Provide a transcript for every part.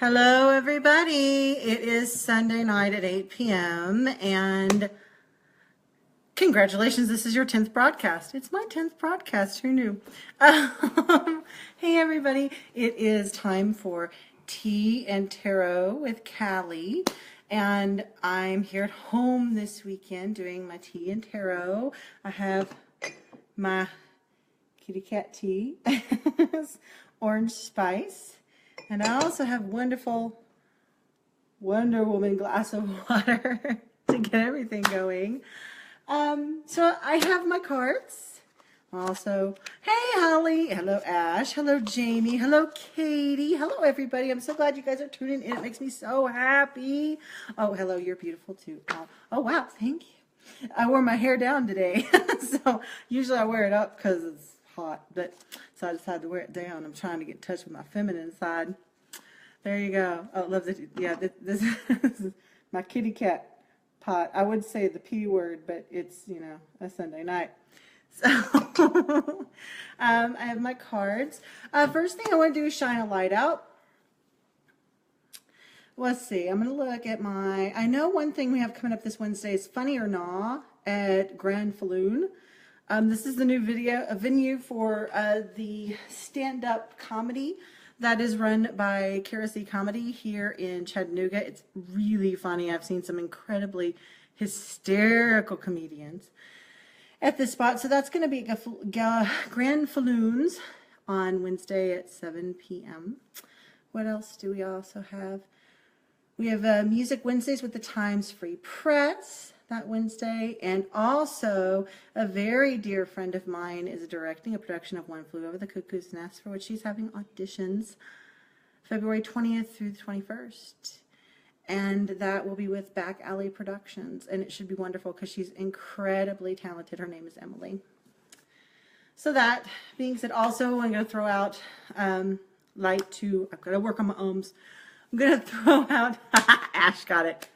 Hello, everybody. It is Sunday night at 8 p.m. and congratulations, this is your 10th broadcast. It's my 10th broadcast. Who knew? Hey, everybody. It is time for Tea and Tarot with Callie, and I'm here at home this weekend doing my tea and tarot. I have my kitty cat tea, orange spice. And I also have wonderful Wonder Woman glass of water to get everything going. So I have my cards. Also, hey Holly, hello Ash, hello Jamie, hello Katie, hello everybody. I'm so glad you guys are tuning in. It makes me so happy. Oh, hello, you're beautiful too. Oh wow, thank you. I wore my hair down today. So usually I wear it up because it's hot, but so I decided to wear it down. I'm trying to get in touch with my feminine side. There you go. Oh, love this. Yeah, this is my kitty cat pot. I would say the P word, but it's, you know, a Sunday night. So I have my cards. First thing I want to do is shine a light out. Let's see. I'm going to look at my, I know one thing we have coming up this Wednesday is Funny or Nah at Grand Falloon. This is the new venue for the stand-up comedy that is run by Kerosene Comedy here in Chattanooga. It's really funny. I've seen some incredibly hysterical comedians at this spot. So that's going to be Grand Falloons on Wednesday at 7 p.m. What else do we also have? We have Music Wednesdays with the Times Free Press that Wednesday, and also a very dear friend of mine is directing a production of One Flew Over the Cuckoo's Nest, for which she's having auditions February 20th through the 21st, and that will be with Back Alley Productions, and it should be wonderful because she's incredibly talented. Her name is Emily. So that being said, also I'm going to throw out light to, I've got to work on my ums. I'm going to throw out, Ash got it.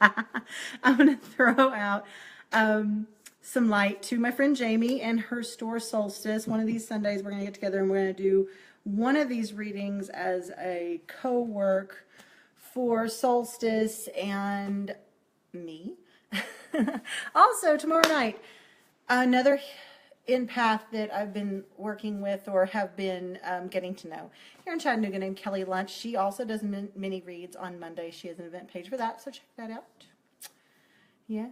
I'm going to throw out some light to my friend Jamie and her store Solstice. One of these Sundays we're going to get together and we're going to do one of these readings as a co-work for Solstice and me. Also, tomorrow night, another empath that I've been working with or have been getting to know here in Chattanooga named Kelly Lunch. She also does mini reads on Monday. She has an event page for that, so check that out. Yeah,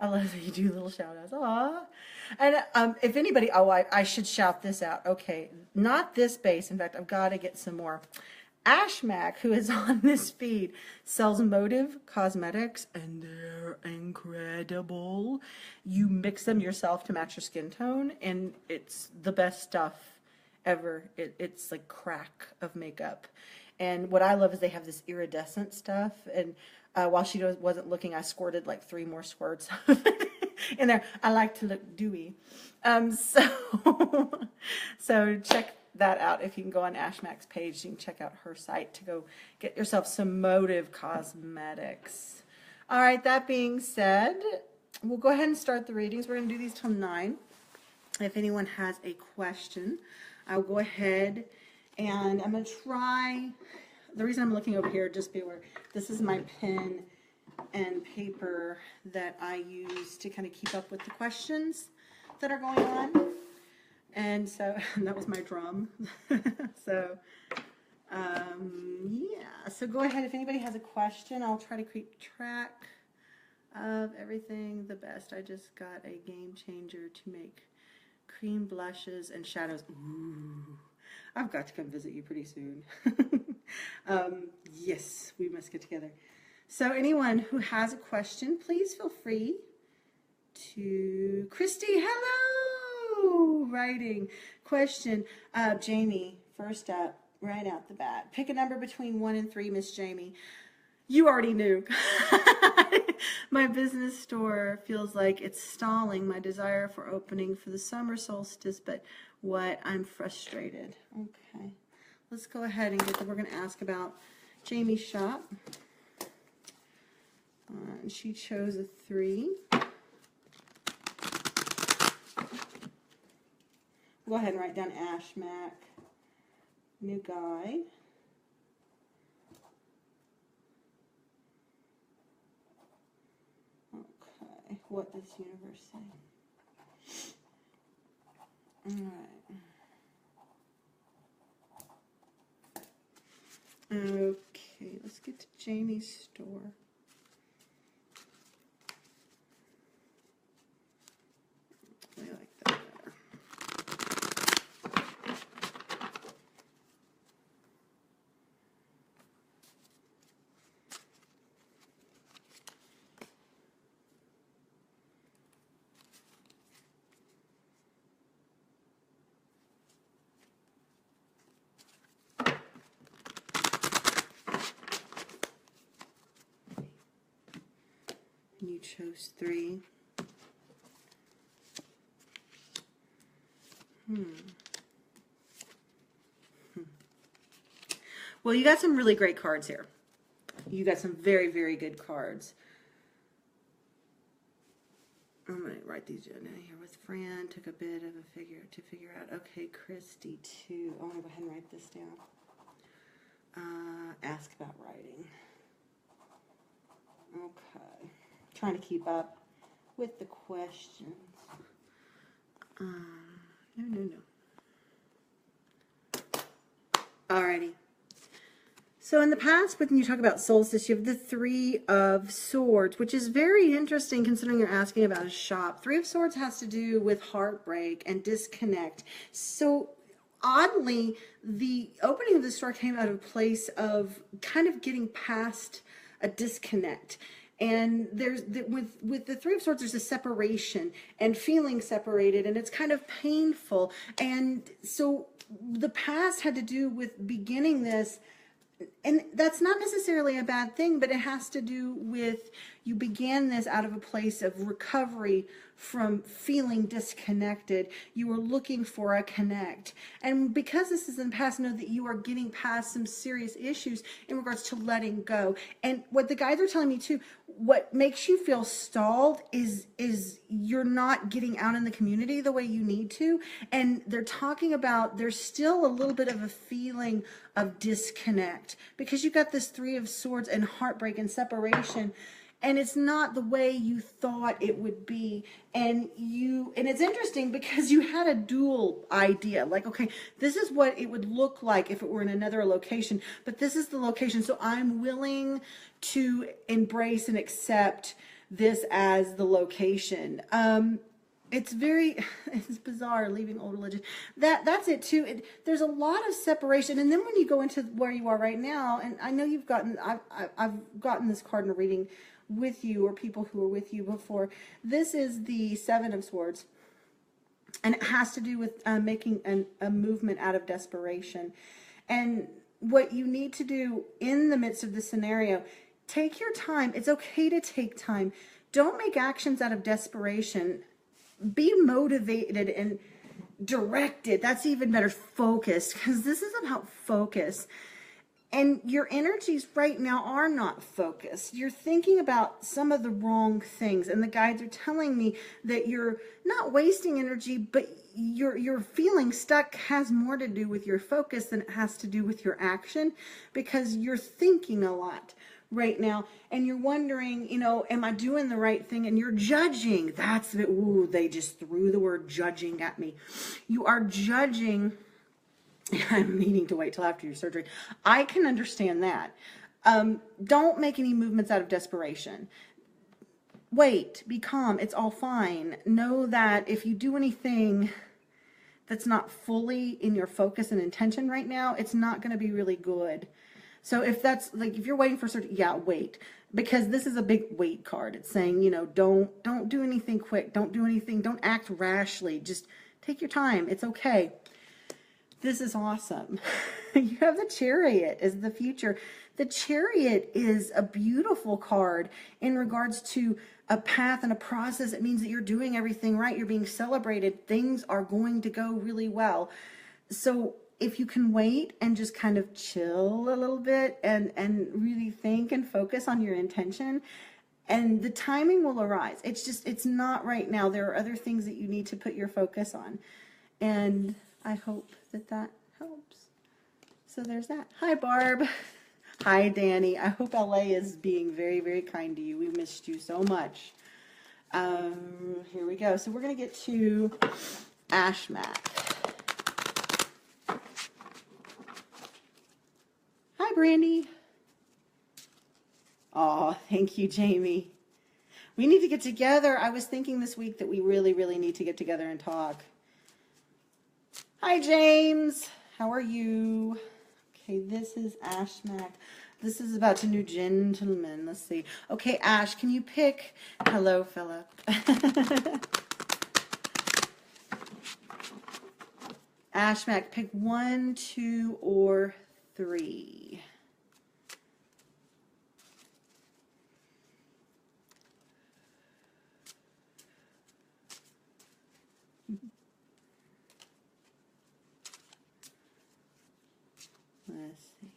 I love that you do little shout outs. Aww. And if anybody, I should shout this out. Okay, not this base. In fact, I've got to get some more. Ashmac, who is on this feed, sells Motive Cosmetics, and they're incredible. You mix them yourself to match your skin tone, and it's the best stuff ever. It's like crack of makeup. And what I love is they have this iridescent stuff, and while she wasn't looking, I squirted like 3 more squirts in there. I like to look dewy. So check that out. If you can go on Ashmac's page, you can check out her site to go get yourself some Motive Cosmetics. All right, that being said, we'll go ahead and start the readings. We're going to do these till 9. If anyone has a question, I'll go ahead and I'm going to try. The reason I'm looking over here, just be aware, this is my pen and paper that I use to kind of keep up with the questions that are going on. And so, and that was my drum. So, yeah. So go ahead. If anybody has a question, I'll try to keep track of everything the best. I just got a game changer to make cream blushes and shadows. Ooh, I've got to come visit you pretty soon. Yes, we must get together. So anyone who has a question, please feel free to... Christy, hello! Writing. Question. Jamie, first up, right out the bat. Pick a number between 1 and 3, Miss Jamie. You already knew. My business store feels like it's stalling my desire for opening for the summer solstice, but what? I'm frustrated. Okay. Let's go ahead and get we're going to ask about Jamie's shop. And she chose a 3. Go ahead and write down Ashmac. New guide. what this universe say. All right. Okay, let's get to Jamie's store. I like that better. And you chose 3. Well, you got some really great cards here. You got some very, very good cards. I'm going to write these down here with Fran. Took a bit of a figure out. Okay, Christy, too. I want to go ahead and write this down. Ask about writing. Okay. Trying to keep up with the questions. No. Alrighty. So in the past, when you talk about solstice, you have the 3 of Swords, which is very interesting considering you're asking about a shop. 3 of Swords has to do with heartbreak and disconnect. So oddly, the opening of the store came out of a place of kind of getting past a disconnect. And there's with the 3 of Swords, there's a separation and feeling separated, and it's kind of painful. And so the past had to do with beginning this, and that's not necessarily a bad thing, but it has to do with you began this out of a place of recovery from feeling disconnected. You were looking for a connect. And because this is in the past, know that you are getting past some serious issues in regards to letting go. And what the guides are telling me too, what makes you feel stalled is you're not getting out in the community the way you need to. And they're talking about there's still a little bit of a feeling of disconnect because you got this 3 of Swords and heartbreak and separation. And it's not the way you thought it would be. And it's interesting because you had a dual idea. Like, okay, this is what it would look like if it were in another location, but this is the location. So I'm willing to embrace and accept this as the location. It's bizarre leaving old religion. That's it too. There's a lot of separation. And then when you go into where you are right now, and I know I've gotten this card in a reading with you or people who were with you before. This is the 7 of Swords. And it has to do with making a movement out of desperation. And what you need to do in the midst of this scenario, take your time. It's okay to take time. Don't make actions out of desperation. Be motivated and directed. That's even better. Focused, because this is about focus. And your energies right now are not focused. You're thinking about some of the wrong things. And the guides are telling me that you're not wasting energy, but your feeling stuck has more to do with your focus than it has to do with your action, because you're thinking a lot right now and you're wondering, am I doing the right thing? And you're judging. That's it. Ooh, they just threw the word judging at me. You are judging. I'm meaning to wait till after your surgery. I can understand that. Don't make any movements out of desperation. Wait, be calm. It's all fine. Know that if you do anything that's not fully in your focus and intention right now, it's not going to be really good. So if that's like, if you're waiting for surgery, yeah, wait, because this is a big wait card. It's saying, don't do anything quick. Don't do anything. Don't act rashly. Just take your time. It's okay. This is awesome. You have the Chariot as the future. The Chariot is a beautiful card in regards to a path and a process. It means that you're doing everything right. You're being celebrated. Things are going to go really well. So if you can wait and just kind of chill a little bit and really think and focus on your intention, and the timing will arise. It's not right now. There are other things that you need to put your focus on. And I hope that helps. So there's that. Hi, Barb. Hi, Danny. I hope LA is being very, very kind to you. We missed you so much. Here we go. So we're going to get to Ashmack. Hi, Brandy. Oh, thank you, Jamie. We need to get together. I was thinking this week that we really, really need to get together and talk. Hi, James. How are you? Okay, this is Ashmack. This is about a new gentleman. Let's see. Okay, Ash, can you pick... Hello, Philip. Ashmack, pick 1, 2, or 3. Let's see.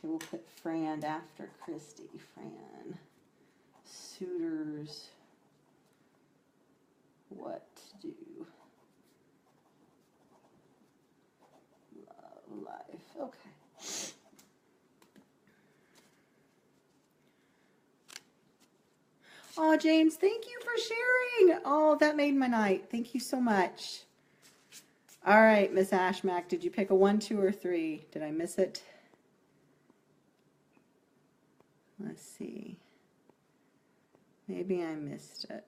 Okay, we'll put Fran after Christy. Fran. Suitors. What to do? Love life. Okay. Oh, James, thank you for sharing. Oh, that made my night. Thank you so much. All right, Miss Ashmack, did you pick a 1, 2, or 3? Did I miss it? Let's see. Maybe I missed it.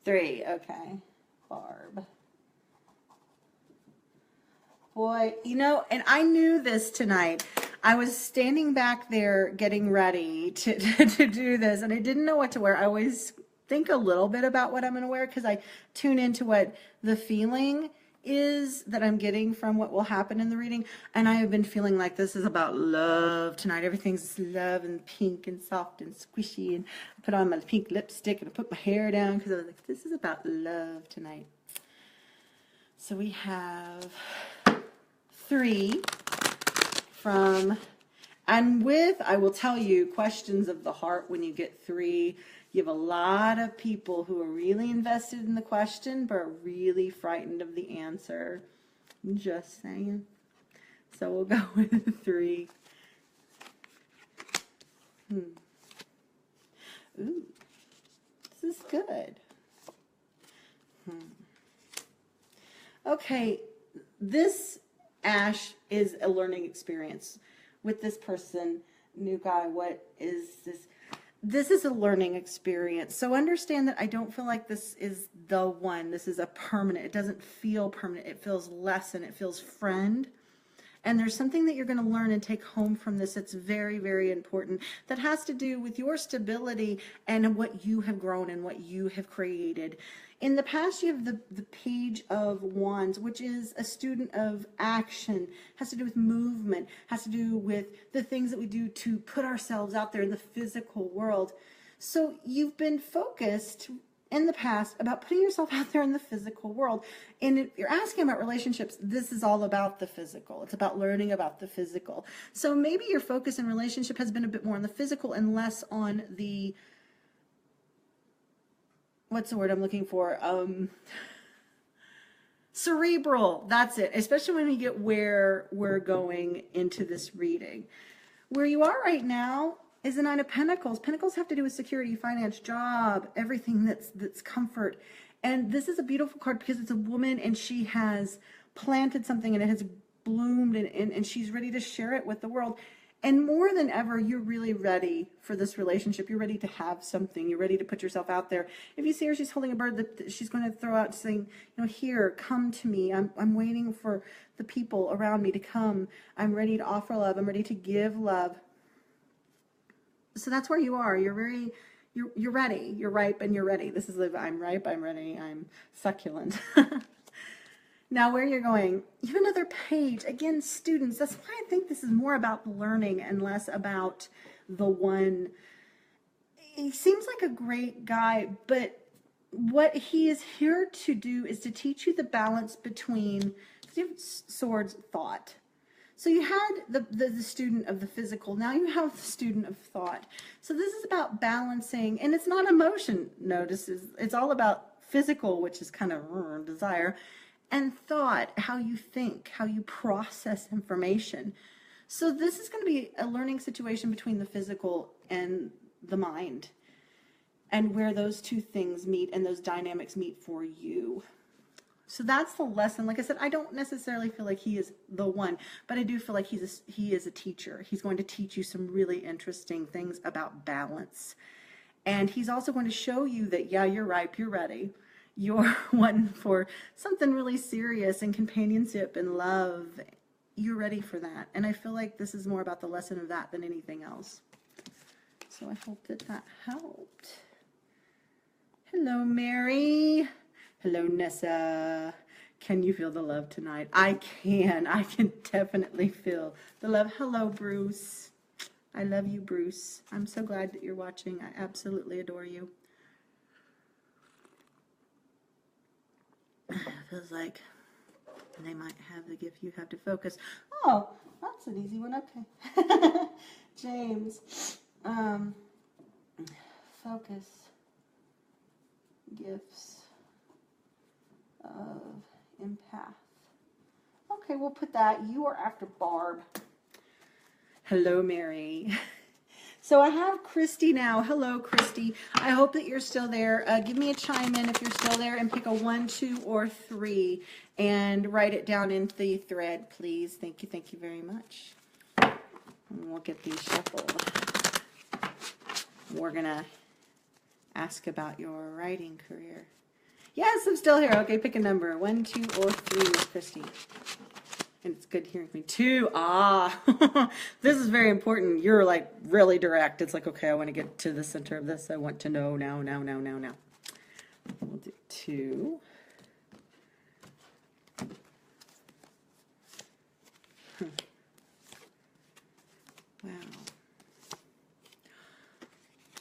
Three, okay. Barb. Boy, you know, and I knew this tonight. I was standing back there getting ready to do this, and I didn't know what to wear. I always think a little bit about what I'm going to wear because I tune into what the feeling is that I'm getting from what will happen in the reading. And I have been feeling like this is about love tonight. Everything's love and pink and soft and squishy. And I put on my pink lipstick and I put my hair down because I was like, this is about love tonight. So we have 3 from, and with, I will tell you, questions of the heart. When you get 3, you have a lot of people who are really invested in the question but are really frightened of the answer. I'm just saying. So we'll go with 3. Ooh, this is good. Okay, this Ash is a learning experience with this person. New guy, what is this? This is a learning experience. So understand that I don't feel like this is the one. This is a permanent. It doesn't feel permanent. It feels lesson. It feels friend. And there's something that you're going to learn and take home from this that's very, very important, that has to do with your stability and what you have grown and what you have created. In the past, you have the Page of Wands, which is a student of action, has to do with movement, has to do with the things that we do to put ourselves out there in the physical world. So you've been focused in the past about putting yourself out there in the physical world. And if you're asking about relationships, this is all about the physical. It's about learning about the physical. So maybe your focus in relationship has been a bit more on the physical and less on the, what's the word I'm looking for? Cerebral. That's it. Especially when you get where we're going into this reading. Where you are right now is the Nine of Pentacles. Pentacles have to do with security, finance, job, everything that's comfort. And this is a beautiful card because it's a woman and she has planted something and it has bloomed and she's ready to share it with the world. And more than ever, you're really ready for this relationship. You're ready to have something. You're ready to put yourself out there. If you see her, she's holding a bird that she's going to throw out saying, you know, here, come to me. I'm waiting for the people around me to come. I'm ready to offer love. I'm ready to give love. So that's where you are. You're ready. You're ripe and you're ready. This is I'm ripe, I'm ready, I'm succulent. Now where you're going, you have another page. Again, students, that's why I think this is more about learning and less about the one. He seems like a great guy, but what he is here to do is to teach you the balance between, you have swords, thought. So you had the student of the physical. Now you have the student of thought. So this is about balancing, and it's not emotion, notice, it's all about physical, which is kind of desire, and thought, how you think, how you process information. So this is going to be a learning situation between the physical and the mind, and where those two things meet and those dynamics meet for you. So that's the lesson. Like I said, I don't necessarily feel like he is the one, but I do feel like he is a teacher. He's going to teach you some really interesting things about balance. And he's also going to show you that, yeah, you're ripe, you're ready. You're one for something really serious and companionship and love. You're ready for that. And I feel like this is more about the lesson of that than anything else. So I hope that that helped. Hello, Mary. Hello, Nessa. Can you feel the love tonight? I can. I can definitely feel the love. Hello, Bruce. I love you, Bruce. I'm so glad that you're watching. I absolutely adore you. It feels like they might have the gift you have to focus. Oh, that's an easy one. Okay. James. Focus. Gifts of empath. Okay, we'll put that. You are after Barb. Hello, Mary. So I have Christy now. Hello, Christy. I hope that you're still there. Give me a chime in if you're still there and pick a 1, 2, or 3 and write it down in the thread, please. Thank you. Thank you very much. And we'll get these shuffled. We're going to ask about your writing career. Yes, I'm still here. Okay, pick a number. 1, 2, or 3 with Christy. And it's good hearing from you. 2. Ah, this is very important. You're like really direct. It's like, okay, I want to get to the center of this. I want to know now. We'll do 2. Wow.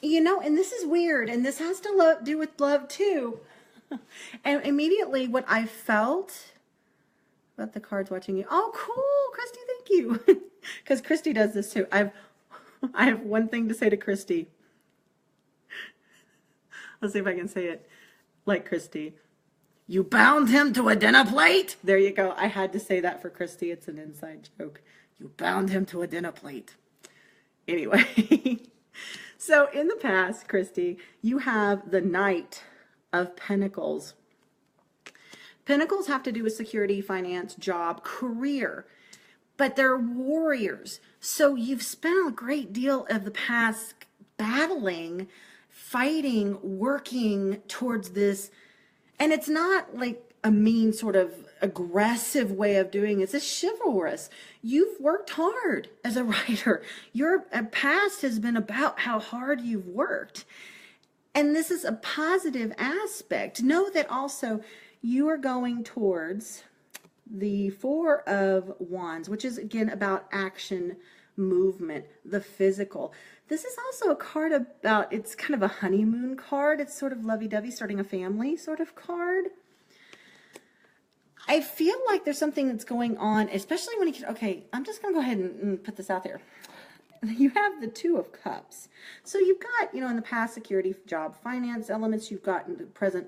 You know, and this is weird, and this has to do with love too. And immediately what I felt about the cards watching you. Oh, cool, Christy, thank you. Because Christy does this too. I have one thing to say to Christy. Let's see if I can say it like Christy. You bound him to a dinner plate? There you go. I had to say that for Christy. It's an inside joke. You bound him to a dinner plate. Anyway. So in the past, Christy, you have the Knight of Pentacles. Pentacles have to do with security, finance, job, career, but they're warriors. So you've spent a great deal of the past battling, fighting, working towards this. And it's not like a mean sort of aggressive way of doing it. It's chivalrous. You've worked hard as a writer. Your past has been about how hard you've worked. And this is a positive aspect. Know that also you are going towards the 4 of Wands, which is again about action, movement, the physical. This is also a card about, it's kind of a honeymoon card. It's sort of lovey-dovey, starting a family sort of card. I feel like there's something that's going on, especially when you, okay, I'm just going to go ahead and put this out there. You have the 2 of Cups. So you've got, you know, in the past, security, job, finance elements. You've got in the present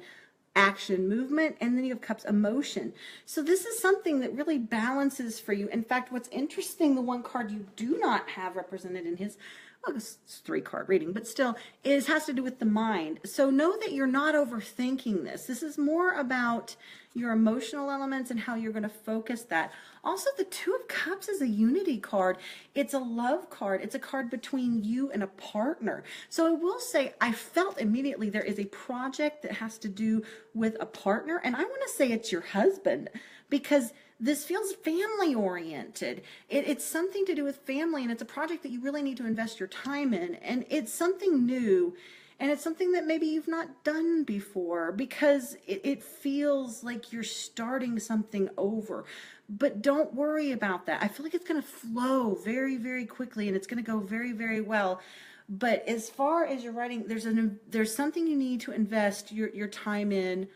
action, movement, and then you have Cups, emotion. So this is something that really balances for you. In fact, what's interesting, the one card you do not have represented in his, well, it's 3-card reading, but still, has to do with the mind. So know that you're not overthinking this. This is more about your emotional elements and how you're going to focus that. Also, the 2 of Cups is a unity card. It's a love card. It's a card between you and a partner. So I will say, I felt immediately there is a project that has to do with a partner, and I want to say it's your husband, because this feels family oriented. It's something to do with family, and it's a project that you really need to invest your time in, and it's something new, and it's something that maybe you've not done before, because it feels like you're starting something over. But don't worry about that. I feel like it's going to flow very, very quickly, and it's going to go very, very well. But as far as your writing, there's something you need to invest your time in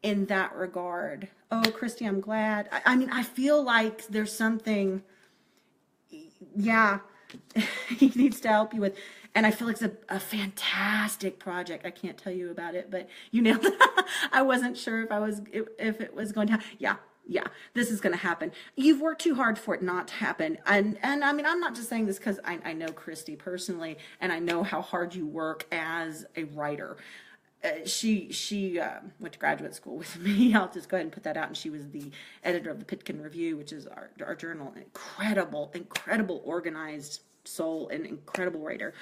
that regard. Oh, Christy, I'm glad. I mean, I feel like there's something yeah, he needs to help you with. And I feel like it's a fantastic project. I can't tell you about it, but you nailed it. I wasn't sure if it was going to happen. Yeah, this is going to happen. You've worked too hard for it not to happen. And I mean, I'm not just saying this because I know Christy personally, and I know how hard you work as a writer. She went to graduate school with me. I'll just go ahead and put that out. And she was the editor of the Pitkin Review, which is our journal. An incredible organized soul and incredible writer.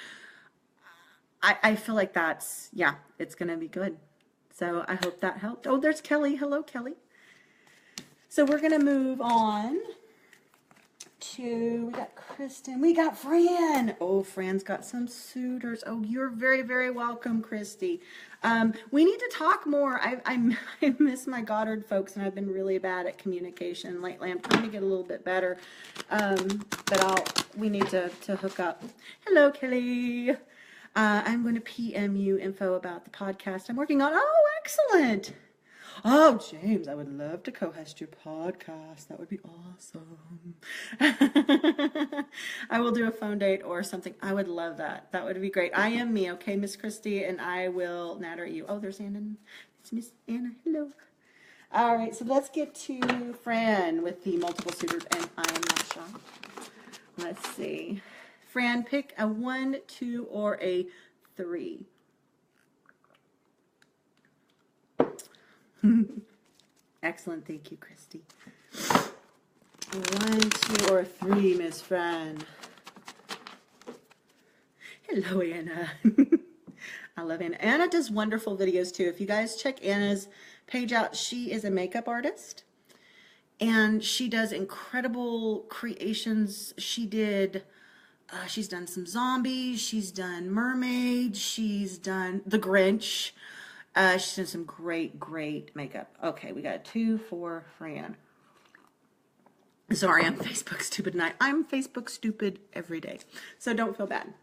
I feel like it's going to be good. So I hope that helped. Oh, there's Kelly. Hello, Kelly. So we're going to move on to, we got Kristen, we got Fran. Oh, Fran's got some suitors. Oh, you're very, very welcome, Christy. We need to talk more. I miss my Goddard folks, and I've been really bad at communication lately. I'm trying to get a little bit better, but we need to hook up. Hello, Kelly. I'm going to PM you info about the podcast I'm working on. Oh, excellent. Oh, James, I would love to co-host your podcast. That would be awesome. I will do a phone date or something. I would love that. That would be great. I am me, okay, Miss Christy, and I will natter at you. Oh, there's Anna. It's Miss Anna. Hello. All right, so let's get to Fran with the multiple suitors, and I am not shocked. Let's see. Fran, pick a 1, 2, or a 3. Excellent. Thank you, Christy. 1, 2, or 3, Miss Fran. Hello, Anna. I love Anna. Anna does wonderful videos, too. If you guys check Anna's page out, she is a makeup artist. And she does incredible creations. She's done some zombies. She's done mermaids. She's done The Grinch. She's done some great makeup. Okay, we got 2 for Fran. Sorry, I'm Facebook stupid tonight. I'm Facebook stupid every day, so don't feel bad.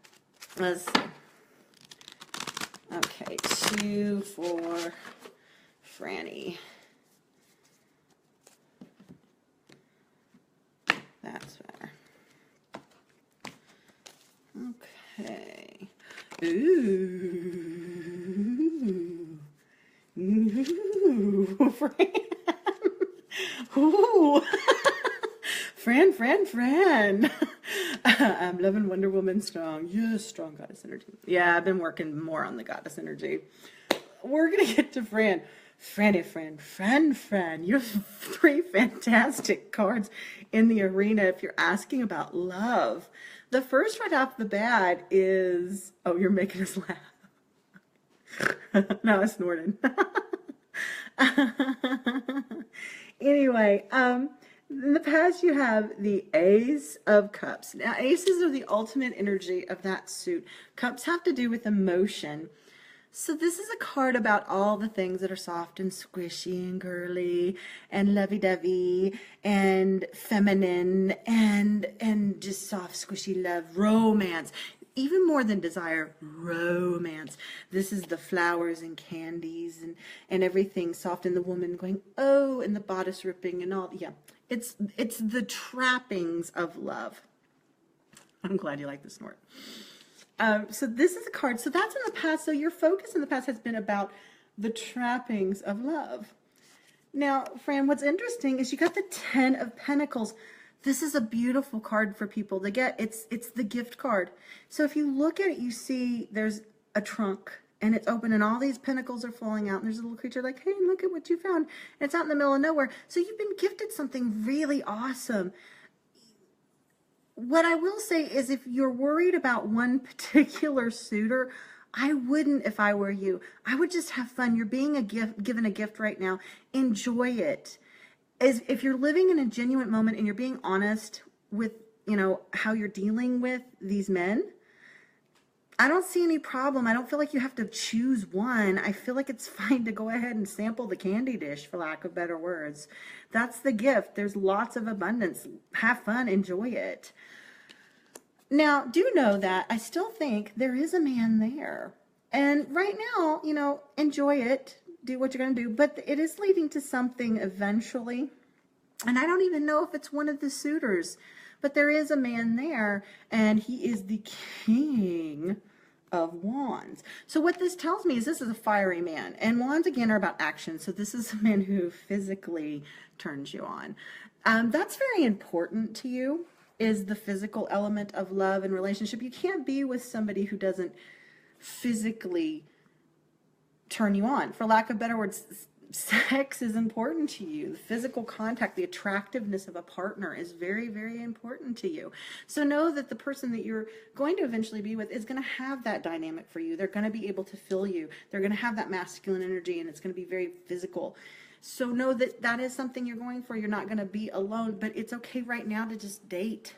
Let's see. Okay, 2 for Franny. That's better. Okay. Ooh, Fran. Ooh. Fran. I'm loving Wonder Woman strong. Yes, strong goddess energy. Yeah, I've been working more on the goddess energy. We're going to get to Fran. Fran. You have 3 fantastic cards in the arena if you're asking about love. The first right off the bat is, oh, you're making us laugh. No, I snorted. Anyway, in the past you have the Ace of Cups. Now, aces are the ultimate energy of that suit. Cups have to do with emotion. So this is a card about all the things that are soft and squishy and girly and lovey-dovey and feminine and just soft, squishy love, romance. Even more than desire, romance. This is the flowers and candies and everything soft, and the woman going, oh, and the bodice ripping and all. Yeah, it's the trappings of love. I'm glad you like the snort. So this is a card. So that's in the past. So your focus in the past has been about the trappings of love. Now, Fran, what's interesting is you got the 10 of Pentacles. This is a beautiful card for people to get. It's the gift card. So if you look at it, you see there's a trunk and it's open and all these pentacles are falling out. And there's a little creature like, hey, look at what you found. And it's out in the middle of nowhere. So you've been gifted something really awesome. What I will say is if you're worried about one particular suitor, I wouldn't if I were you. I would just have fun. You're being given a gift right now. Enjoy it. If you're living in a genuine moment and you're being honest with, how you're dealing with these men, I don't see any problem. I don't feel like you have to choose one. I feel like it's fine to go ahead and sample the candy dish, for lack of better words. That's the gift. There's lots of abundance. Have fun. Enjoy it. Now, do know that I still think there is a man there. And right now, enjoy it. Do what you're going to do. But it is leading to something eventually. And I don't even know if it's one of the suitors. but there is a man there, and he is the King of Wands. So what this tells me is this is a fiery man, and wands again are about action. So this is a man who physically turns you on. That's very important to you, is the physical element of love and relationship. You can't be with somebody who doesn't physically turn you on. For lack of better words, sex is important to you. The physical contact, the attractiveness of a partner is very, very important to you. So know that the person that you're going to eventually be with is going to have that dynamic for you. They're going to be able to fill you. They're going to have that masculine energy, and it's going to be very physical. So know that that is something you're going for. You're not going to be alone, but it's okay right now to just date.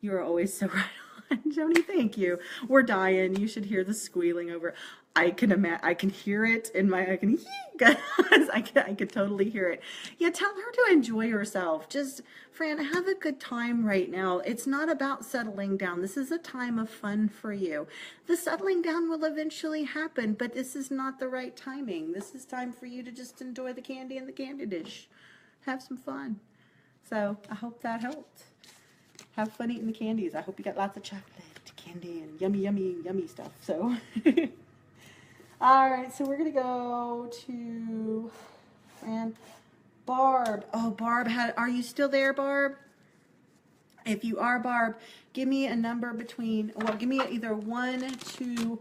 You're always so right on, Joni. Thank you. We're dying. You should hear the squealing over. I can hear it in my, I can totally hear it. Yeah, tell her to enjoy herself. Just, Fran, have a good time right now. It's not about settling down. This is a time of fun for you. The settling down will eventually happen, but this is not the right timing. This is time for you to just enjoy the candy in the candy dish. Have some fun. So I hope that helped. Have fun eating the candies. I hope you got lots of chocolate, candy, and yummy, yummy, yummy stuff. So, all right. So we're gonna go to Barb. Oh, Barb, are you still there, Barb? If you are, Barb, give me a number between. Well, give me either 1, 2,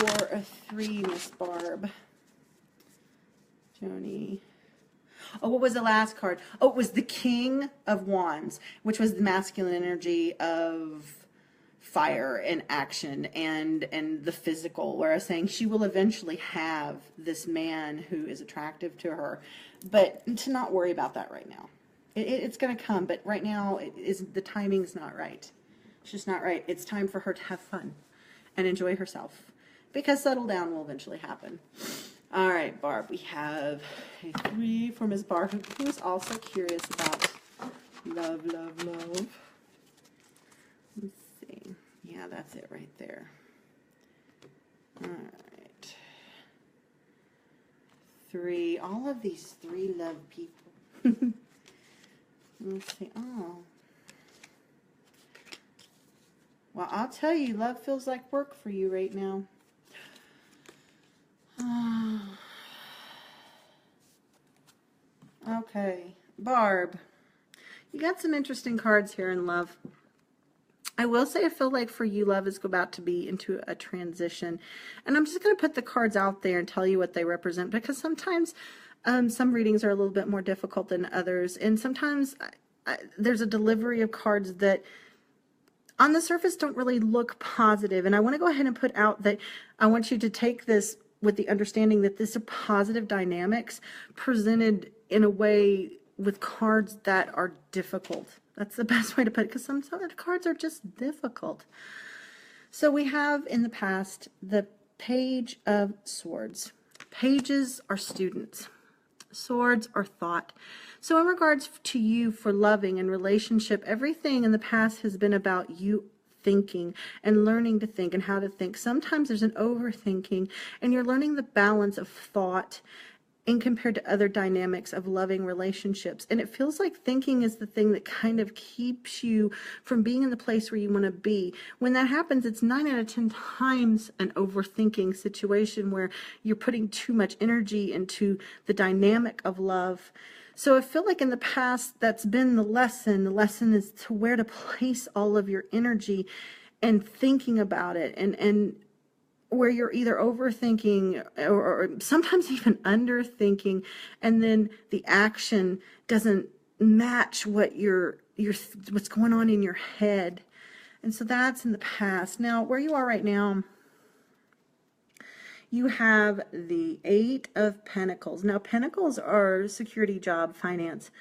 or a 3, Miss Barb. Joni. Oh, what was the last card? Oh, it was the King of Wands, which was the masculine energy of fire and action and the physical, where I was saying she will eventually have this man who is attractive to her, but to not worry about that right now. It's going to come, but right now the timing's not right. It's just not right. It's time for her to have fun and enjoy herself, because settle down will eventually happen. All right, Barb, we have a 3 for Ms. Barb, who is also curious about love, love, love. Let's see. Yeah, that's it right there. All right. 3. All of these 3 love people. Let's see. Oh. Well, I'll tell you, love feels like work for you right now. Okay, Barb, you got some interesting cards here in love. I will say I feel like for you, love is about to be into a transition. And I'm just going to put the cards out there and tell you what they represent, because sometimes some readings are a little bit more difficult than others. And sometimes there's a delivery of cards that on the surface don't really look positive. And I want to go ahead and put out that I want you to take this with the understanding that this are positive dynamics presented in a way with cards that are difficult. That's the best way to put it, because some of the cards are just difficult. So we have in the past the Page of Swords. Pages are students. Swords are thought. So in regards to you for loving and relationship, everything in the past has been about you thinking and learning to think and how to think. Sometimes there's an overthinking, and you're learning the balance of thought in compared to other dynamics of loving relationships. And it feels like thinking is the thing that kind of keeps you from being in the place where you want to be. When that happens, it's 9 out of 10 times an overthinking situation where you're putting too much energy into the dynamic of love. So I feel like in the past, that's been the lesson. The lesson is to where to place all of your energy and thinking about it, and where you're either overthinking or sometimes even underthinking, and then the action doesn't match what what's going on in your head. And so that's in the past. Now, where you are right now, you have the 8 of Pentacles. Now, Pentacles are security, job, finance,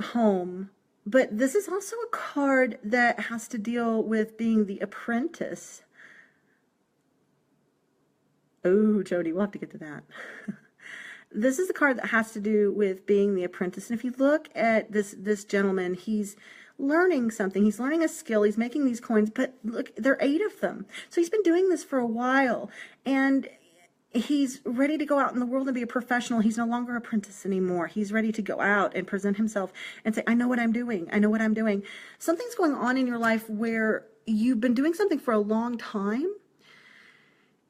home. But this is also a card that has to deal with being the apprentice. Oh, Jody, we'll have to get to that. This is the card that has to do with being the apprentice. And if you look at this gentleman, he's learning something. He's learning a skill. He's making these coins, but look, there are 8 of them. So he's been doing this for a while. And he's ready to go out in the world and be a professional. He's no longer an apprentice anymore. He's ready to go out and present himself and say, I know what I'm doing. I know what I'm doing. Something's going on in your life where you've been doing something for a long time,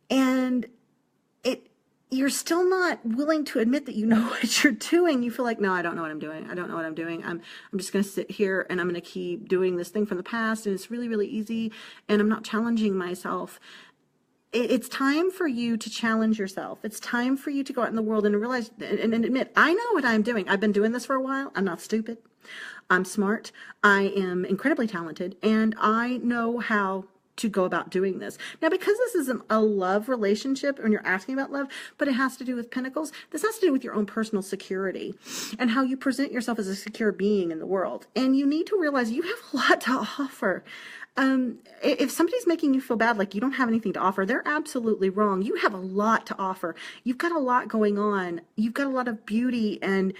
and you're still not willing to admit that you know what you're doing. You feel like, no, I don't know what I'm doing. I don't know what I'm doing. I'm just going to sit here and I'm going to keep doing this thing from the past, and it's really, really easy, and I'm not challenging myself. It's time for you to challenge yourself. It's time for you to go out in the world and realize and admit, I know what I'm doing. I've been doing this for a while. I'm not stupid. I'm smart. I am incredibly talented, and I know how to go about doing this. Now, because this isn't a love relationship when you're asking about love, but it has to do with pentacles, this has to do with your own personal security and how you present yourself as a secure being in the world. And you need to realize you have a lot to offer. If somebody's making you feel bad, like you don't have anything to offer, they're absolutely wrong. You have a lot to offer. You've got a lot going on. You've got a lot of beauty and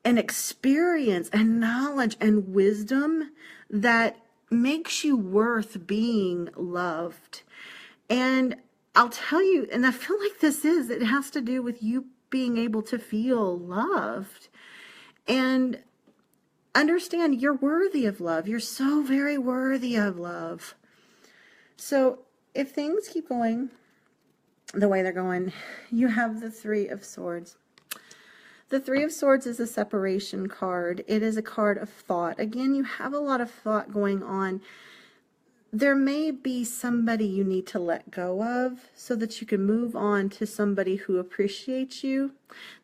experience and knowledge and wisdom that makes you worth being loved. And I'll tell you, and I feel like it has to do with you being able to feel loved and understand you're worthy of love. You're so very worthy of love. So if things keep going the way they're going, you have the Three of Swords. The Three of Swords is a separation card. It is a card of thought. Again, you have a lot of thought going on. There may be somebody you need to let go of so that you can move on to somebody who appreciates you.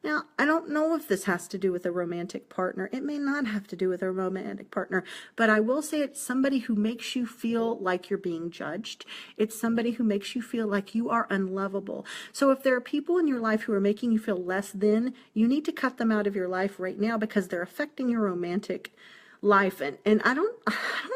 Now, I don't know if this has to do with a romantic partner. It may not have to do with a romantic partner, but I will say it's somebody who makes you feel like you're being judged. It's somebody who makes you feel like you are unlovable. So if there are people in your life who are making you feel less than, you need to cut them out of your life right now because they're affecting your romantic life. And I don't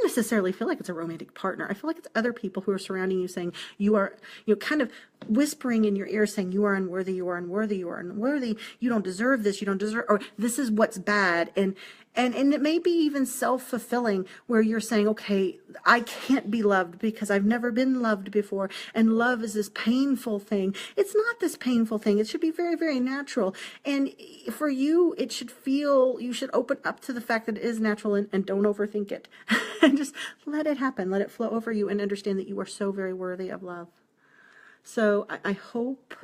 necessarily feel like it's a romantic partner. I feel like it's other people who are surrounding you saying you are, kind of whispering in your ear saying you are unworthy, you are unworthy, you are unworthy, you don't deserve this, you don't deserve, or this is what's bad. And it may be even self-fulfilling where you're saying, okay, I can't be loved because I've never been loved before. And love is this painful thing. It's not this painful thing. It should be very, very natural. And for you, it should feel, you should open up to the fact that it is natural and don't overthink it. And just let it happen. Let it flow over you and understand that you are so very worthy of love. So I hope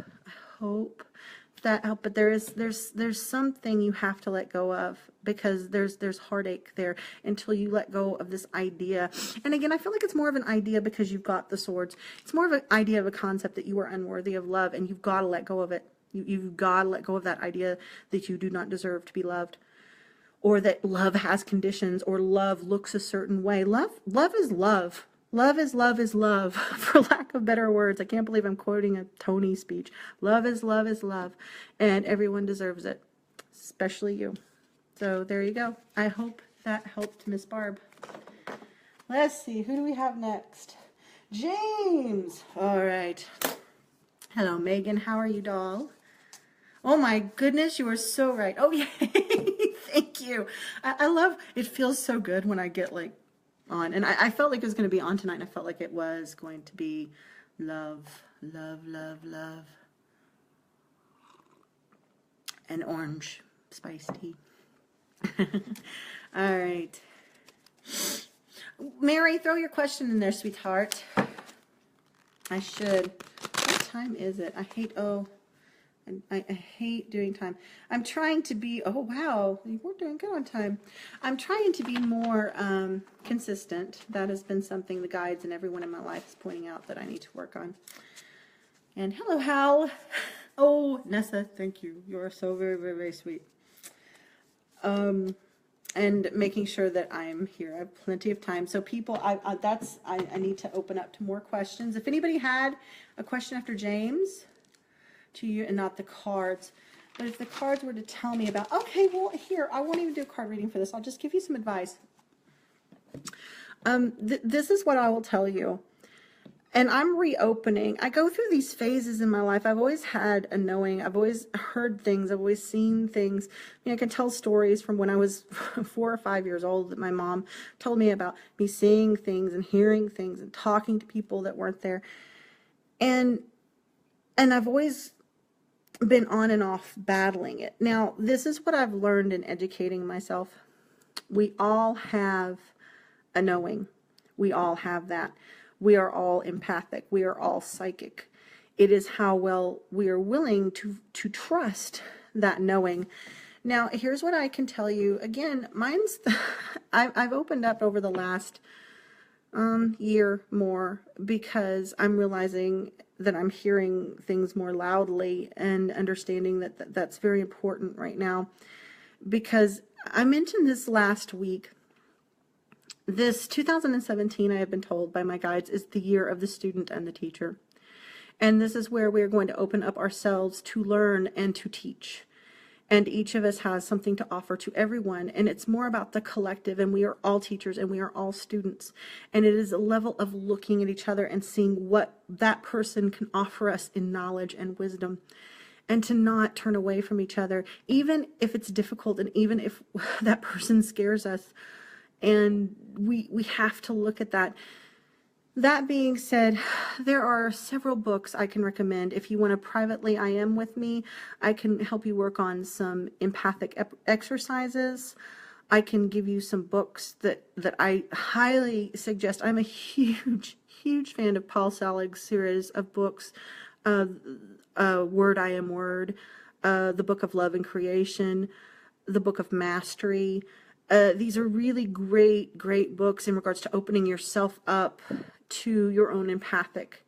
that help, but there's something you have to let go of because there's heartache there until you let go of this idea. And again, I feel like it's more of an idea because you've got the swords. It's more of an idea of a concept that you are unworthy of love, and you've got to let go of it. You've got to let go of that idea that you do not deserve to be loved, or that love has conditions, or love looks a certain way. Love is love. Love is love is love, for lack of better words. I can't believe I'm quoting a Tony speech. Love is love is love, and everyone deserves it, especially you. So there you go. I hope that helped Miss Barb. Let's see, who do we have next? James. All right. Hello, Megan. How are you, doll? Oh my goodness, you are so right. Oh, yay. Thank you. I love, it feels so good when I get like on, and I felt like it was going to be on tonight, and I felt like it was going to be love, love, love, love, and orange spice tea. All right, Mary, throw your question in there, sweetheart. I should. What time is it? I hate doing time. I'm trying to be, oh wow, we're doing good on time. I'm trying to be more consistent. That has been something the guides and everyone in my life is pointing out that I need to work on. And hello, Hal. Oh, Nessa, thank you. You are so very, very, very sweet. And making sure that I'm here. I have plenty of time. So people, I need to open up to more questions. If anybody had a question after James, to you and not the cards, but if the cards were to tell me about, okay, well here, I won't even do a card reading for this. I'll just give you some advice. This is what I will tell you. And I'm reopening. I go through these phases in my life. I've always had a knowing. I've always heard things. I've always seen things. I can tell stories from when I was 4 or 5 years old that my mom told me about me seeing things and hearing things and talking to people that weren't there. And And I've always been on and off battling it. Now, this is what I've learned in educating myself. We all have a knowing. We all have that. We are all empathic. We are all psychic. It is how well we are willing to trust that knowing. Now, here's what I can tell you. Again, I've opened up over the last year more, because I'm realizing that I'm hearing things more loudly and understanding that that's very important right now. Because I mentioned this last week. This 2017, I have been told by my guides, is the year of the student and the teacher. And this is where we are going to open up ourselves to learn and to teach. And each of us has something to offer to everyone. And it's more about the collective. And we are all teachers and we are all students. And it is a level of looking at each other and seeing what that person can offer us in knowledge and wisdom. And to not turn away from each other, even if it's difficult and even if that person scares us. And we have to look at that. That being said, there are several books I can recommend. If you want to privately IM with me, I can help you work on some empathic exercises. I can give you some books that I highly suggest. I'm a huge fan of Paul Selig's series of books, Word I Am Word, the Book of Love and Creation, the Book of Mastery. These are really great books in regards to opening yourself up to your own empathic.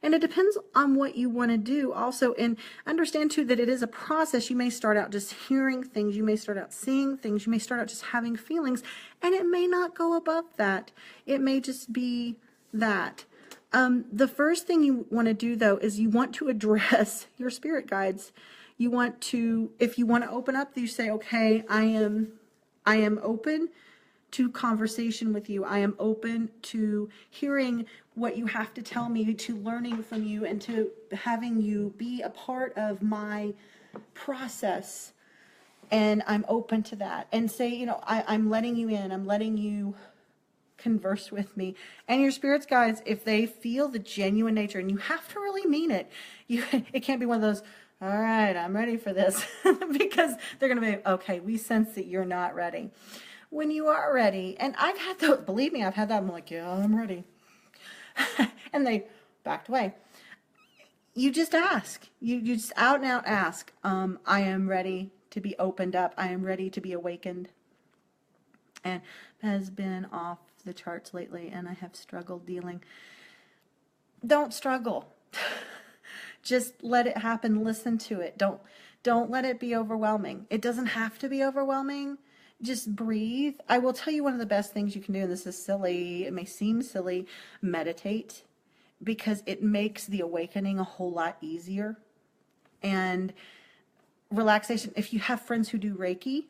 And it depends on what you want to do also. And understand too that it is a process. You may start out just hearing things. You may start out seeing things. You may start out just having feelings. And it may not go above that. It may just be that. The first thing you want to do though is you want to address your spirit guides. You want to, if you want to open up, you say, okay, I am open to conversation with you. I am open to hearing what you have to tell me, to learning from you, and to having you be a part of my process. And I'm open to that. And say, you know, I'm letting you in. I'm letting you converse with me. And your spirits guides, if they feel the genuine nature, and you have to really mean it. It can't be one of those, all right, I'm ready for this. Because they're going to be, okay, we sense that you're not ready. When you are ready, and I've had those, believe me, I've had that. I'm like, yeah, I'm ready. And they backed away. You just ask. You just out and out ask. I am ready to be opened up. I am ready to be awakened. And has been off the charts lately, and I have struggled dealing. Don't struggle. Just let it happen. Listen to it. Don't let it be overwhelming. It doesn't have to be overwhelming. Just breathe. I will tell you one of the best things you can do, and this is silly, it may seem silly, meditate, because it makes the awakening a whole lot easier. And relaxation, if you have friends who do Reiki,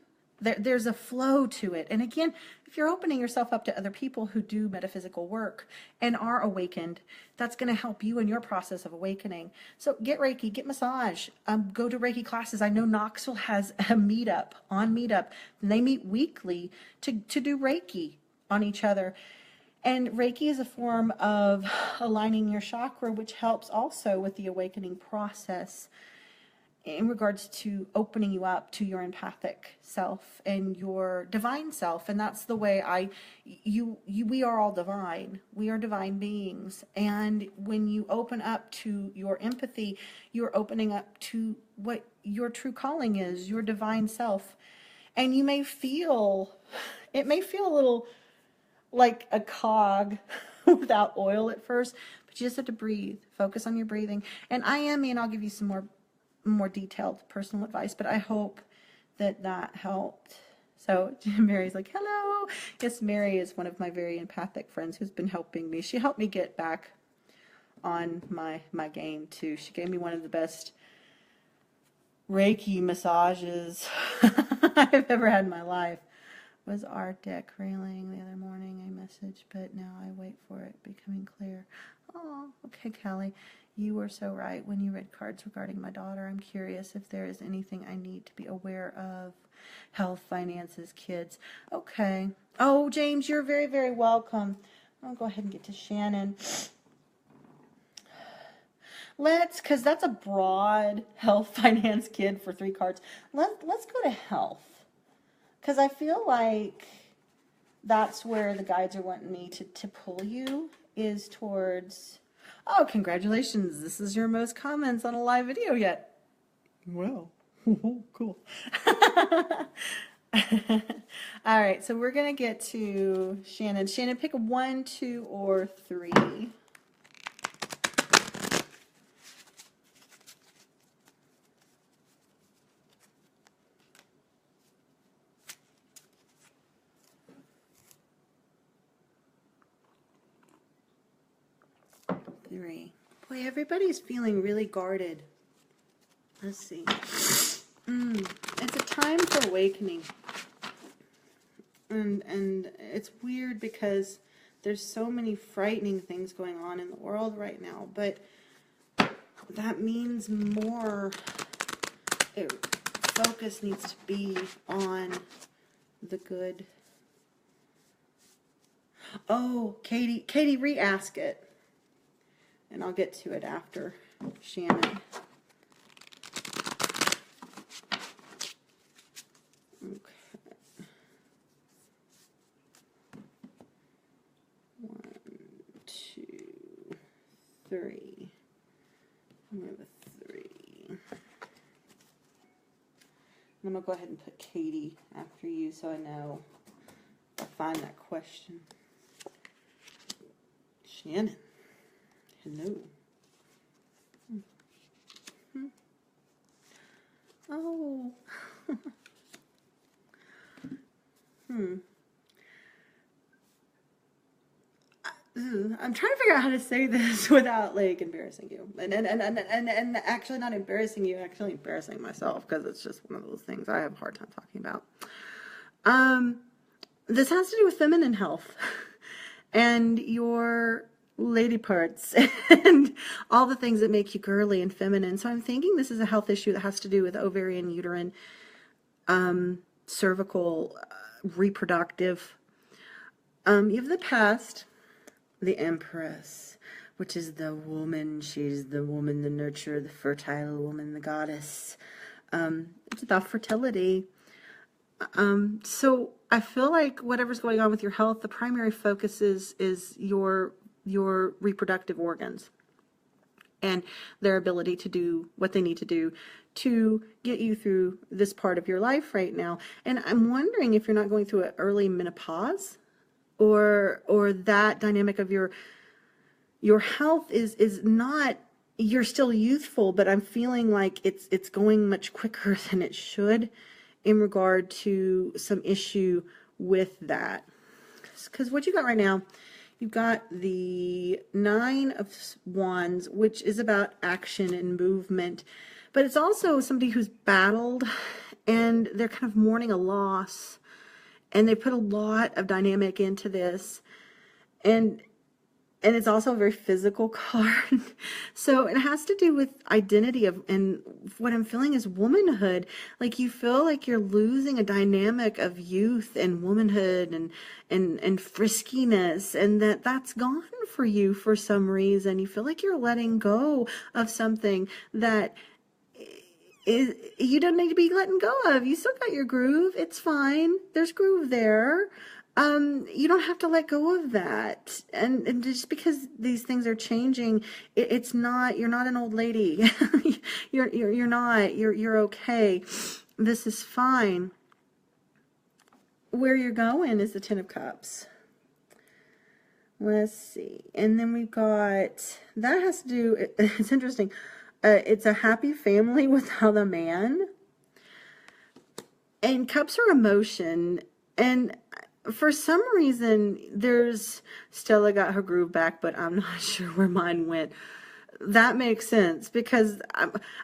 there's a flow to it. And again, if you're opening yourself up to other people who do metaphysical work and are awakened, that's going to help you in your process of awakening. So get Reiki, get massage, go to Reiki classes. I know Knoxville has a meetup, and they meet weekly to do Reiki on each other. And Reiki is a form of aligning your chakra, which helps also with the awakening process in regards to opening you up to your empathic self and your divine self. And that's the way we are all divine. We are divine beings. And when you open up to your empathy, you're opening up to what your true calling is, your divine self. And it may feel a little like a cog without oil at first, but you just have to breathe, focus on your breathing. And I'll give you some more detailed personal advice, but I hope that helped. So Mary's like, hello. Yes, Mary is one of my very empathic friends who's been helping me. She helped me get back on my game too. She gave me one of the best Reiki massages I've ever had in my life. Was our deck railing the other morning a message, but now I wait for it becoming clear. Oh, okay, Callie. You were so right when you read cards regarding my daughter. I'm curious if there is anything I need to be aware of. Health, finances, kids. Okay. Oh, James, you're very, very welcome. I'll go ahead and get to Shannon. Because that's a broad health, finance, kid for 3 cards. Let's go to health. Because I feel like that's where the guides are wanting me to pull you, is towards, oh, congratulations, this is your most comments on a live video yet. Well, cool. All right, so we're going to get to Shannon. Shannon, pick a 1, 2, or 3. 3. Boy, everybody's feeling really guarded. Let's see. It's a time for awakening. And it's weird because there's so many frightening things going on in the world right now, but that means more focus needs to be on the good. Oh, Katie, re-ask it. And I'll get to it after Shannon. Okay. 1, 2, 3. We have a 3. And I'm going to go ahead and put Katie after you so I know if I find that question. Shannon. Hello. Oh. I'm trying to figure out how to say this without like embarrassing you, and actually not embarrassing you, actually embarrassing myself, because it's just one of those things I have a hard time talking about. This has to do with feminine health and your lady parts and all the things that make you girly and feminine. So I'm thinking this is a health issue that has to do with ovarian, uterine, cervical, reproductive. You have the past, the Empress, which is the woman. She's the woman, the nurturer, the fertile woman, the goddess. It's about fertility. So I feel like whatever's going on with your health, the primary focus is your reproductive organs and their ability to do what they need to do to get you through this part of your life right now. And I'm wondering if you're not going through an early menopause, or that dynamic of your health is not, you're still youthful, but I'm feeling like it's going much quicker than it should in regard to some issue with that. Because what you got right now, you've got the 9 of Wands, which is about action and movement, but it's also somebody who's battled and they're kind of mourning a loss, and they put a lot of dynamic into this, and it's also a very physical card. So it has to do with identity and what I'm feeling is womanhood. Like you feel like you're losing a dynamic of youth and womanhood and friskiness, and that's gone for you for some reason. You feel like you're letting go of something that you don't need to be letting go of. You still got your groove. It's fine. There's groove there. You don't have to let go of that. And just because these things are changing, it's not, you're not an old lady. you're not, you're okay. This is fine. Where you're going is the 10 of Cups. Let's see. And then we've got, that has to do, it's interesting. It's a happy family without a man. And cups are emotion. And for some reason, there's, Stella got her groove back, but I'm not sure where mine went. That makes sense, because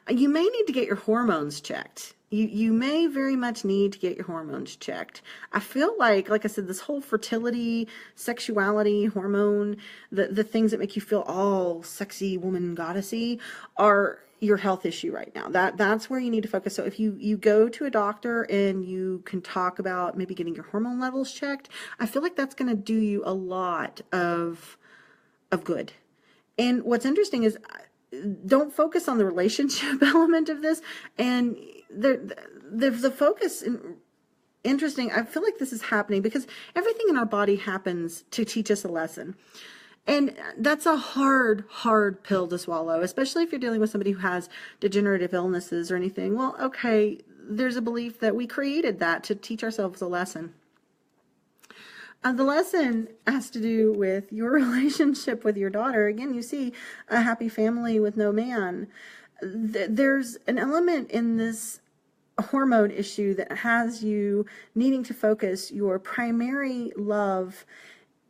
you may need to get your hormones checked. You may very much need to get your hormones checked. I feel like I said, this whole fertility, sexuality, hormone, the things that make you feel all sexy, woman, goddessy are your health issue right now. That's where you need to focus. So if you go to a doctor and you can talk about maybe getting your hormone levels checked, I feel like that's going to do you a lot of good. And what's interesting is don't focus on the relationship element of this. And the focus, interesting, I feel like this is happening because everything in our body happens to teach us a lesson. And that's a hard pill to swallow, especially if you're dealing with somebody who has degenerative illnesses or anything. Well, okay, there's a belief that we created that to teach ourselves a lesson. The lesson has to do with your relationship with your daughter. Again, you see a happy family with no man. There's an element in this hormone issue that has you needing to focus your primary love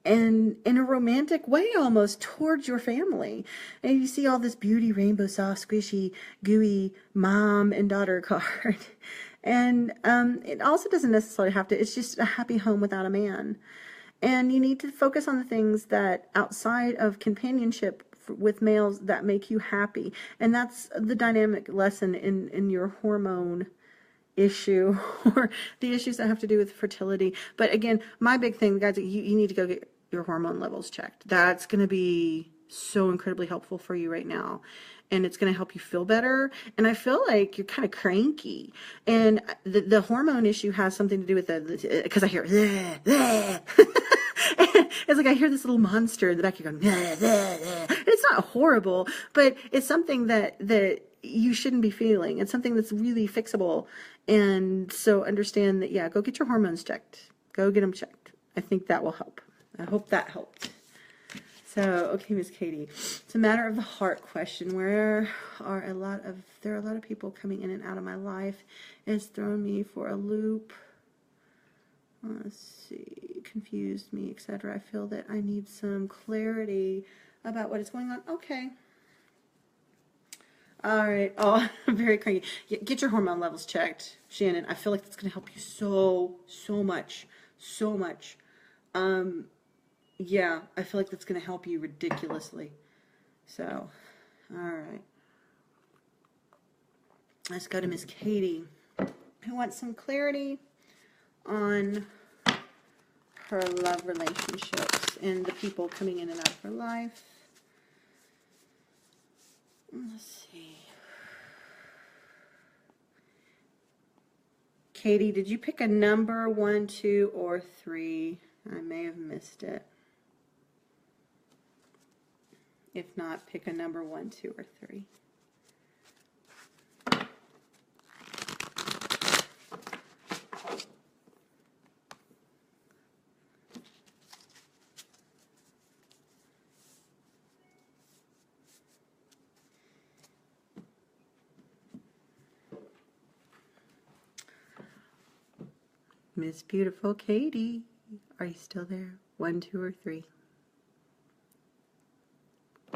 and in a romantic way almost towards your family. And you see all this beauty, rainbow, soft, squishy, gooey mom and daughter card. And it also doesn't necessarily have to, it's just a happy home without a man. And you need to focus on the things that outside of companionship with males that make you happy. And that's the dynamic lesson in your hormone issue or the issues that have to do with fertility. But again, my big thing, guys, you need to go get your hormone levels checked. That's going to be so incredibly helpful for you right now. And it's going to help you feel better. And I feel like you're kind of cranky. And the hormone issue has something to do with because I hear, it's like I hear this little monster in the back of you going, it's not horrible, but it's something that you shouldn't be feeling. It's something that's really fixable. And so understand that, yeah, go get your hormones checked. Go get them checked. I think that will help. I hope that helped. So, okay, Miss Katie, it's a matter of the heart question. There are a lot of people coming in and out of my life. It's thrown me for a loop. Let's see, confused me, etc. I feel that I need some clarity about what is going on. Okay. All right. Oh, I'm very cranky. Get your hormone levels checked, Shannon. I feel like that's going to help you so much. Yeah, I feel like that's going to help you ridiculously. So, all right. Let's go to Miss Katie, who wants some clarity on her love relationships and the people coming in and out of her life. Let's see. Katie, did you pick a number 1, 2, or 3? I may have missed it. If not, pick a number 1, 2, or 3. Miss Beautiful Katie, are you still there? 1, 2, or 3?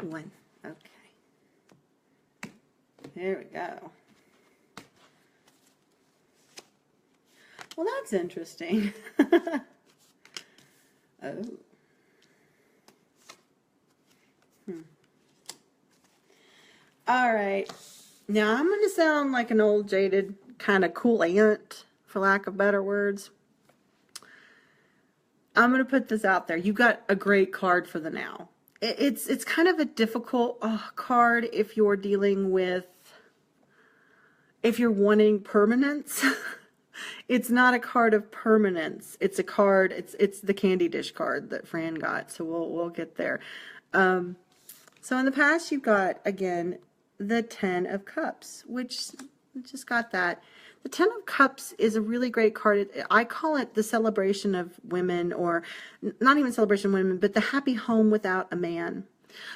1. Okay. There we go. Well, that's interesting. Oh. All right. Now, I'm going to sound like an old, jaded, kind of cool aunt, for lack of better words. I'm going to put this out there. You got a great card for the now. It's kind of a difficult card if you're dealing with, if you're wanting permanence. It's not a card of permanence. It's a card, it's the candy dish card that Fran got. So we'll get there. So in the past, you've got, again, the 10 of Cups, which just got that. The 10 of Cups is a really great card. I call it the celebration of women, or not even celebration of women, but the happy home without a man.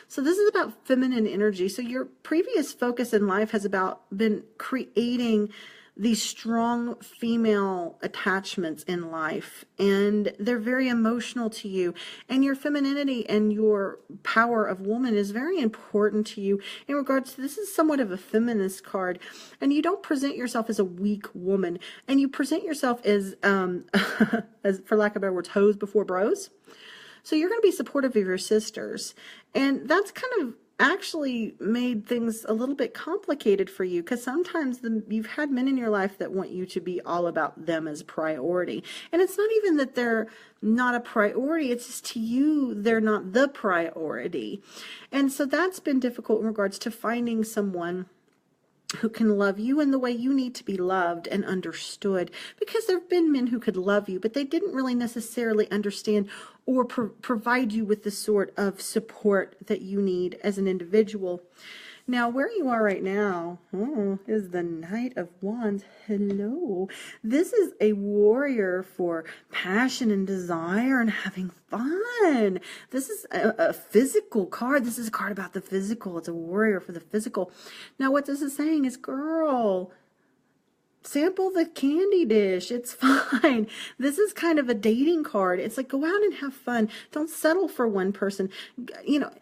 So this is about feminine energy. So your previous focus in life has been creating these strong female attachments in life, and they're very emotional to you, and your femininity and your power of woman is very important to you in regards to, this is somewhat of a feminist card, and you don't present yourself as a weak woman, and you present yourself as as, for lack of better words, hoes before bros. So you're going to be supportive of your sisters, and that's kind of actually made things a little bit complicated for you, because sometimes you've had men in your life that want you to be all about them as priority. And it's not even that they're not a priority, it's just to you, they're not the priority. And so that's been difficult in regards to finding someone who can love you in the way you need to be loved and understood, because there have been men who could love you, but they didn't really necessarily understand or provide you with the sort of support that you need as an individual. Now, where you are right now, is the Knight of Wands. Hello. This is a warrior for passion and desire and having fun. This is a physical card. This is a card about the physical. It's a warrior for the physical. Now, what this is saying is, girl, sample the candy dish. It's fine. This is kind of a dating card. It's like, go out and have fun. Don't settle for one person. You know,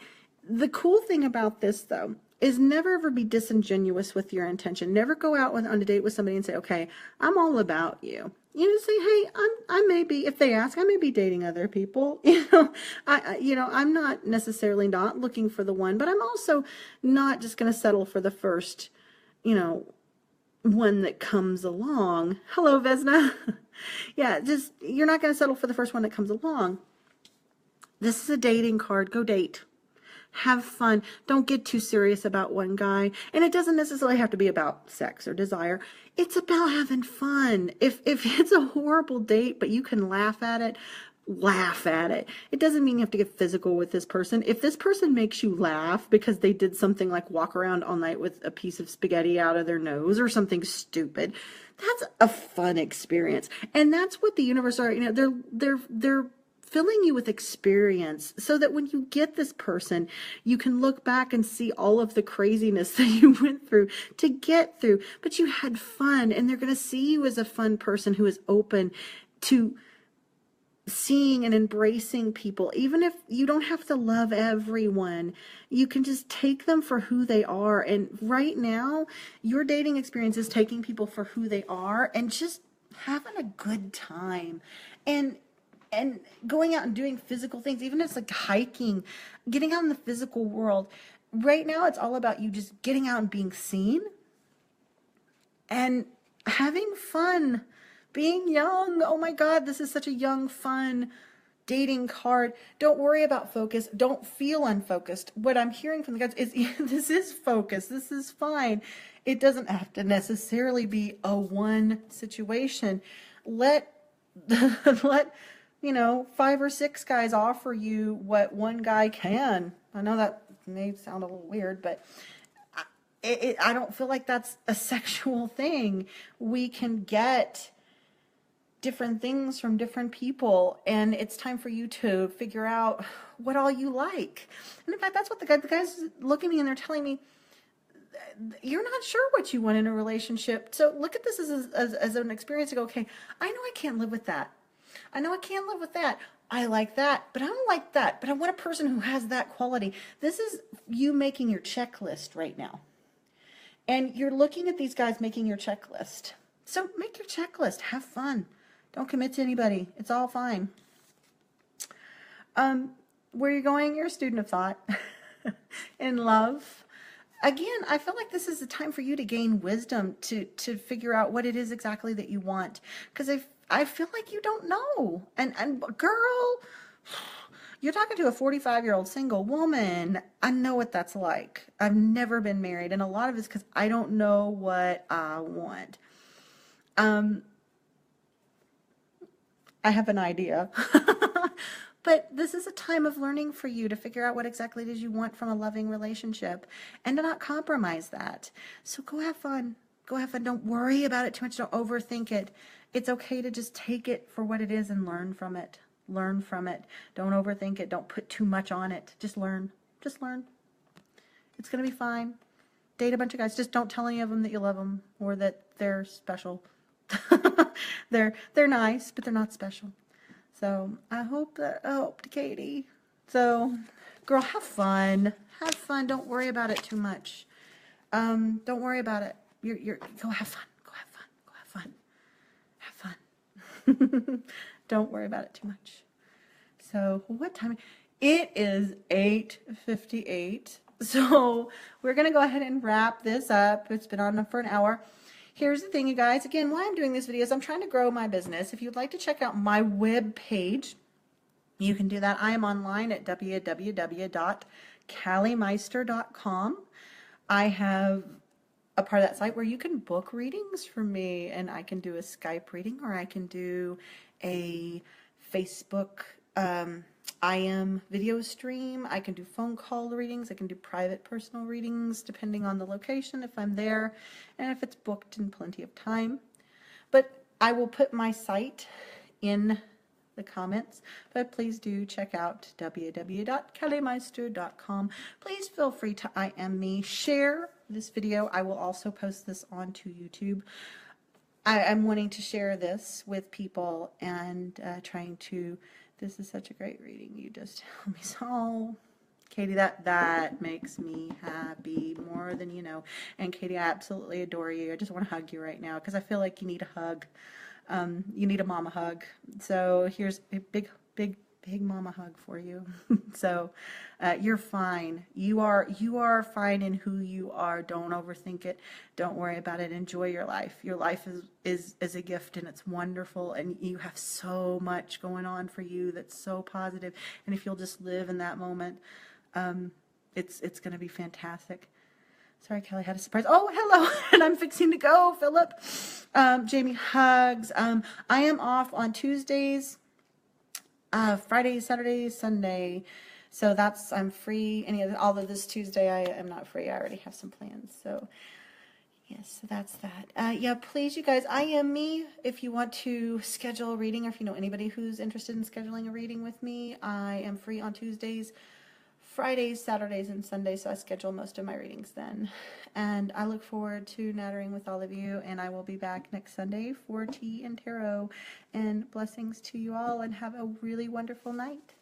the cool thing about this, though, is never ever be disingenuous with your intention. Never go out on a date with somebody and say, okay, I'm all about you. You know, say, hey, I may be, if they ask, I may be dating other people. I'm not necessarily not looking for the one, but I'm also not just going to settle for the first, one that comes along. Hello, Vesna. Yeah, just, you're not going to settle for the first one that comes along. This is a dating card. Go date. Have fun. Don't get too serious about one guy. And it doesn't necessarily have to be about sex or desire. It's about having fun. If it's a horrible date, but you can laugh at it, laugh at it. It doesn't mean you have to get physical with this person. If this person makes you laugh because they did something like walk around all night with a piece of spaghetti out of their nose or something stupid, that's a fun experience. And that's what the universe are, they're filling you with experience so that when you get this person, you can look back and see all of the craziness that you went through to get through, but you had fun, and they're going to see you as a fun person who is open to seeing and embracing people. Even if you don't have to love everyone, you can just take them for who they are. And right now, your dating experience is taking people for who they are and just having a good time. And going out and doing physical things, even if it's like hiking, getting out in the physical world. Right now, it's all about you just getting out and being seen and having fun, being young. Oh my God, this is such a young, fun dating card. Don't worry about focus. Don't feel unfocused. What I'm hearing from the guys is this is focus. This is fine. It doesn't have to necessarily be a one situation. Let 5 or 6 guys offer you what one guy can. I know that may sound a little weird, but I don't feel like that's a sexual thing. We can get different things from different people, and it's time for you to figure out what all you like. And in fact, that's what the guys look at me and they're telling me, you're not sure what you want in a relationship. So look at this as an experience to go, okay, I know I can't live with that. I know I can't live with that. I like that, but I don't like that. But I want a person who has that quality. This is you making your checklist right now. And you're looking at these guys making your checklist. So make your checklist. Have fun. Don't commit to anybody. It's all fine. Where you're going, you're a student of thought. In love. Again, I feel like this is a time for you to gain wisdom to figure out what it is exactly that you want. Because I feel like you don't know. And girl, you're talking to a 45-year-old single woman. I know what that's like. I've never been married. And a lot of it's because I don't know what I want. I have an idea. But this is a time of learning for you to figure out what exactly it is you want from a loving relationship and to not compromise that. So go have fun. Go have fun. Don't worry about it too much. Don't overthink it. It's okay to just take it for what it is and learn from it. Learn from it. Don't overthink it. Don't put too much on it. Just learn. Just learn. It's going to be fine. Date a bunch of guys. Just don't tell any of them that you love them or that they're special. They're nice, but they're not special. So I hope that helped, Katie. So, girl, have fun. Have fun. Don't worry about it too much. Don't worry about it. Go have fun. Go have fun. Go have fun. Have fun. Don't worry about it too much. So what time? It is 8:58. So we're going to go ahead and wrap this up. It's been on for an hour. Here's the thing, you guys. Again, why I'm doing this video is I'm trying to grow my business. If you'd like to check out my web page, you can do that. I am online at www.calliemeister.com. I have a part of that site where you can book readings from me, and I can do a Skype reading, or I can do a Facebook IM video stream. I can do phone call readings. I can do private personal readings depending on the location, if I'm there, and if it's booked in plenty of time. But I will put my site in the comments, but please do check out www.calliemeister.com. Please feel free to IM me. Share this video. I will also post this onto YouTube. I'm wanting to share this with people and trying to. This is such a great reading. You just tell me so. Katie, that makes me happy more than you know. And Katie, I absolutely adore you. I just want to hug you right now because I feel like you need a hug. You need a mama hug. So here's a big mama hug for you. So you're fine. You are fine in who you are. Don't overthink it. Don't worry about it. Enjoy your life. Your life is a gift, and it's wonderful, and you have so much going on for you that's so positive. And if you'll just live in that moment, it's going to be fantastic. Sorry, Kelly had a surprise. Oh, hello, and I'm fixing to go, Philip. Jamie, hugs. I am off on Tuesdays, Friday, Saturday, Sunday. So I'm free. Although this Tuesday I am not free. I already have some plans. So yes, so that's that. Yeah, please, you guys, IM me if you want to schedule a reading, or if you know anybody who's interested in scheduling a reading with me. I am free on Tuesdays, Fridays, Saturdays, and Sundays, so I schedule most of my readings then. And I look forward to nattering with all of you, and I will be back next Sunday for tea and tarot. And blessings to you all, and have a really wonderful night.